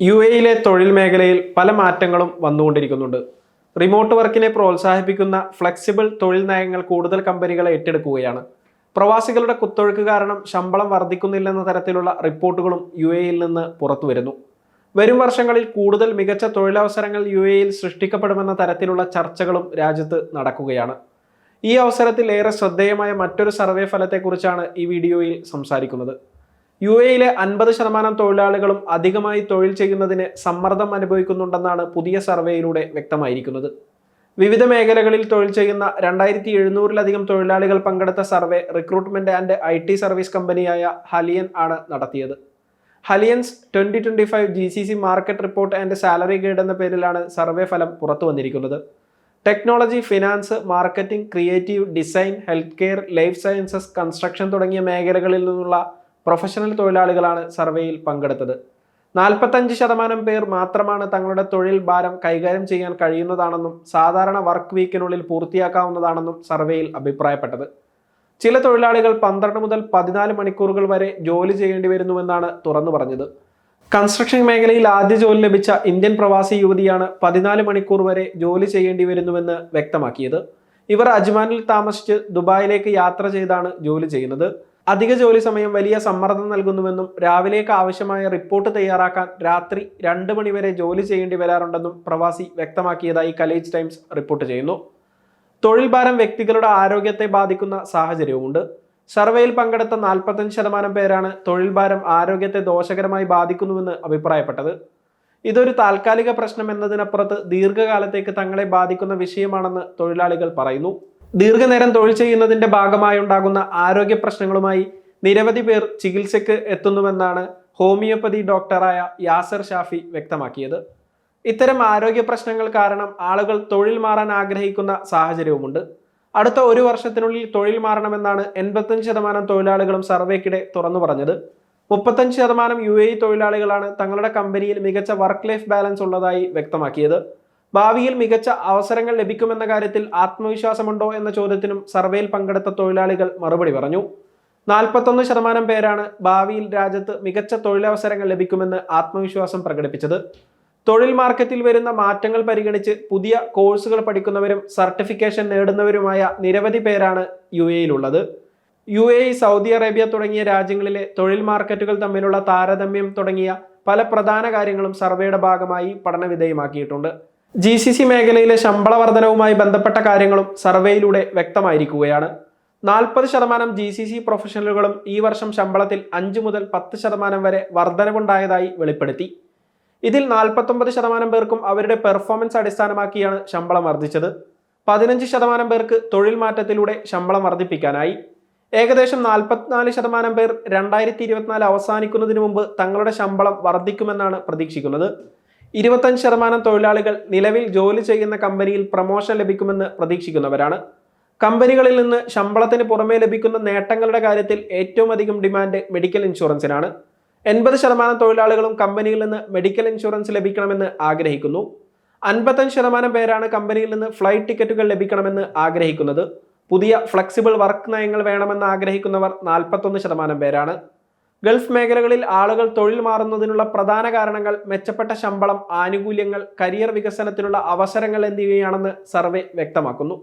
യുഎഇയിലെ തൊഴിൽ മേഖലയിൽ പല മാറ്റങ്ങളും വന്നുകൊണ്ടിരിക്കുന്നുണ്ട്. റിമോട്ട് വർക്കിനെ പ്രോത്സാഹിപ്പിക്കുന്ന ഫ്ലെക്സിബിൾ തൊഴിൽ നയങ്ങൾ കൂടുതൽ കമ്പനികളെ ഏറ്റെടുക്കുകയാണ്. പ്രവാസികളുടെ കുത്തൊഴുക്ക് കാരണം ശമ്പളം വർദ്ധിക്കുന്നില്ലെന്ന തരത്തിലുള്ള റിപ്പോർട്ടുകളും യുഎഇയിൽ നിന്ന് പുറത്തുവരുന്നു. വരും വർഷങ്ങളിൽ കൂടുതൽ മികച്ച തൊഴിലവസരങ്ങൾ യുഎഇയിൽ സൃഷ്ടിക്കപ്പെടുമെന്ന തരത്തിലുള്ള ചർച്ചകളും രാജ്യത്ത് നടക്കുകയാണ്. ഈ അവസരത്തിൽ ഏറെ ശ്രദ്ധേയമായ മറ്റൊരു സർവേ ഫലത്തെക്കുറിച്ചാണ് ഈ വീഡിയോയിൽ സംസാരിക്കുന്നത്. യുഎഇയിലെ 50% തൊഴിലാളികളും അധികമായി തൊഴിൽ ചെയ്യുന്നതിന് സമ്മർദ്ദം അനുഭവിക്കുന്നുണ്ടെന്നാണ് പുതിയ സർവേയിലൂടെ വ്യക്തമായിരിക്കുന്നത്. വിവിധ മേഖലകളിൽ തൊഴിൽ ചെയ്യുന്ന 2700-ലധികം തൊഴിലാളികൾ പങ്കെടുത്ത survey recruitment and IT service കമ്പനിയായ ഹലിയൻ ആണ് നടത്തിയത്. ഹലിയൻസ് 2025 GCC market report and salary guide എന്ന പേരിലാണ് സർവേ ഫലം പുറത്തു വന്നിരിക്കുന്നത്. Technology, finance, marketing, creative, design, health care, life sciences, construction തുടങ്ങിയ മേഖലകളിൽ നിന്നുള്ള പ്രൊഫഷണൽ തൊഴിലാളികളാണ് സർവേയിൽ പങ്കെടുത്തത്. 45% പേർ മാത്രമാണ് തങ്ങളുടെ തൊഴിൽ ഭാരം കൈകാര്യം ചെയ്യാൻ കഴിയുന്നതാണെന്നും സാധാരണ വർക്ക് വീക്കിനുള്ളിൽ പൂർത്തിയാക്കാവുന്നതാണെന്നും സർവേയിൽ അഭിപ്രായപ്പെട്ടത്. ചില തൊഴിലാളികൾ 12 മുതൽ 14 മണിക്കൂറുകൾ വരെ ജോലി ചെയ്യേണ്ടി വരുന്നുവെന്നാണ് തുറന്നു പറഞ്ഞത്. കൺസ്ട്രക്ഷൻ മേഖലയിൽ ആദ്യ ജോലി ലഭിച്ച ഇന്ത്യൻ പ്രവാസി യുവതിയാണ് 14 മണിക്കൂർ വരെ ജോലി ചെയ്യേണ്ടി വരുന്നുവെന്ന് വ്യക്തമാക്കിയത്. ഇവർ അജ്മാനിൽ താമസിച്ച് ദുബായിലേക്ക് യാത്ര ചെയ്താണ് ജോലി ചെയ്യുന്നത്. അധിക ജോലി സമയം വലിയ സമ്മർദ്ദം നൽകുന്നുവെന്നും രാവിലേക്ക് ആവശ്യമായ റിപ്പോർട്ട് തയ്യാറാക്കാൻ രാത്രി 2 മണി വരെ ജോലി ചെയ്യേണ്ടി വരാറുണ്ടെന്നും പ്രവാസി വ്യക്തമാക്കിയതായി കലേജ് ടൈംസ് റിപ്പോർട്ട് ചെയ്യുന്നു. തൊഴിൽ ഭാരം വ്യക്തികളുടെ ആരോഗ്യത്തെ ബാധിക്കുന്ന സാഹചര്യവുമുണ്ട്. സർവേയിൽ പങ്കെടുത്ത 45% പേരാണ് തൊഴിൽ ഭാരം ആരോഗ്യത്തെ ദോഷകരമായി ബാധിക്കുന്നുവെന്ന് അഭിപ്രായപ്പെട്ടത്. ഇതൊരു താൽക്കാലിക പ്രശ്നം എന്നതിനപ്പുറത്ത് ദീർഘകാലത്തേക്ക് തങ്ങളെ ബാധിക്കുന്ന വിഷയമാണെന്ന് തൊഴിലാളികൾ പറയുന്നു. ദീർഘനേരം തൊഴിൽ ചെയ്യുന്നതിന്റെ ഭാഗമായി ഉണ്ടാകുന്ന ആരോഗ്യ പ്രശ്നങ്ങളുമായി നിരവധി പേർ ചികിത്സയ്ക്ക് എത്തുന്നുവെന്നാണ് ഹോമിയോപ്പതി ഡോക്ടറായ യാസർ ഷാഫി വ്യക്തമാക്കിയത്. ഇത്തരം ആരോഗ്യ പ്രശ്നങ്ങൾ കാരണം ആളുകൾ തൊഴിൽ മാറാൻ ആഗ്രഹിക്കുന്ന സാഹചര്യവുമുണ്ട്. അടുത്ത 1 വർഷത്തിനുള്ളിൽ തൊഴിൽ മാറണമെന്നാണ് 85% തൊഴിലാളികളും സർവേക്കിടെ തുറന്നു പറഞ്ഞത്. 35% യുഎഇ തൊഴിലാളികളാണ് തങ്ങളുടെ കമ്പനിയിൽ മികച്ച വർക്ക് ലൈഫ് ബാലൻസ് ഉള്ളതായി വ്യക്തമാക്കിയത്. ഭാവിയിൽ മികച്ച അവസരങ്ങൾ ലഭിക്കുമെന്ന കാര്യത്തിൽ ആത്മവിശ്വാസമുണ്ടോ എന്ന ചോദ്യത്തിനും സർവേയിൽ പങ്കെടുത്ത തൊഴിലാളികൾ മറുപടി പറഞ്ഞു. 41% പേരാണ് ഭാവിയിൽ രാജ്യത്ത് മികച്ച തൊഴിലവസരങ്ങൾ ലഭിക്കുമെന്ന് ആത്മവിശ്വാസം പ്രകടിപ്പിച്ചത്. തൊഴിൽ മാർക്കറ്റിൽ വരുന്ന മാറ്റങ്ങൾ പരിഗണിച്ച് പുതിയ കോഴ്സുകൾ പഠിക്കുന്നവരും സർട്ടിഫിക്കേഷൻ നേടുന്നവരുമായ നിരവധി പേരാണ് യുഎഇയിലുള്ളത്. യുഎഇ, സൗദി അറേബ്യ തുടങ്ങിയ രാജ്യങ്ങളിലെ തൊഴിൽ മാർക്കറ്റുകൾ തമ്മിലുള്ള താരതമ്യം തുടങ്ങിയ പല പ്രധാന കാര്യങ്ങളും സർവേയുടെ ഭാഗമായി പഠനവിധേയമാക്കിയിട്ടുണ്ട്. GCC മേഖലയിലെ ശമ്പള വർധനവുമായി ബന്ധപ്പെട്ട കാര്യങ്ങളും സർവേയിലൂടെ വ്യക്തമായിരിക്കുകയാണ്. 40% GCC പ്രൊഫഷണലുകളും ഈ വർഷം ശമ്പളത്തിൽ 5 മുതൽ 10% വരെ വർധനവുണ്ടായതായി വെളിപ്പെടുത്തി. ഇതിൽ 49% പേർക്കും അവരുടെ പെർഫോമൻസ് അടിസ്ഥാനമാക്കിയാണ് ശമ്പളം വർദ്ധിച്ചത്. 15% പേർക്ക് തൊഴിൽ മാറ്റത്തിലൂടെ ശമ്പളം വർദ്ധിപ്പിക്കാനായി. ഏകദേശം 44% പേർ 2024 അവസാനിക്കുന്നതിന് മുമ്പ് തങ്ങളുടെ ശമ്പളം വർദ്ധിക്കുമെന്നാണ് പ്രതീക്ഷിക്കുന്നത്. 25% തൊഴിലാളികൾ നിലവിൽ ജോലി ചെയ്യുന്ന കമ്പനിയിൽ പ്രമോഷൻ ലഭിക്കുമെന്ന് പ്രതീക്ഷിക്കുന്നവരാണ്. കമ്പനികളിൽ നിന്ന് ശമ്പളത്തിന് പുറമെ ലഭിക്കുന്ന നേട്ടങ്ങളുടെ കാര്യത്തിൽ ഏറ്റവും അധികം ഡിമാൻഡ് മെഡിക്കൽ ഇൻഷുറൻസിനാണ്. 80% തൊഴിലാളികളും കമ്പനിയിൽ നിന്ന് മെഡിക്കൽ ഇൻഷുറൻസ് ലഭിക്കണമെന്ന് ആഗ്രഹിക്കുന്നു. 55% പേരാണ് കമ്പനിയിൽ നിന്ന് ഫ്ലൈറ്റ് ടിക്കറ്റുകൾ ലഭിക്കണമെന്ന് ആഗ്രഹിക്കുന്നത്. പുതിയ ഫ്ലെക്സിബിൾ വർക്ക് നയങ്ങൾ വേണമെന്ന് ആഗ്രഹിക്കുന്നവർ 41% പേരാണ്. ഗൾഫ് മേഖലകളിൽ ആളുകൾ തൊഴിൽ മാറുന്നതിനുള്ള പ്രധാന കാരണങ്ങൾ മെച്ചപ്പെട്ട ശമ്പളം, ആനുകൂല്യങ്ങൾ, കരിയർ വികസനത്തിനുള്ള അവസരങ്ങൾ എന്നിവയാണെന്ന് സർവേ വ്യക്തമാക്കുന്നു.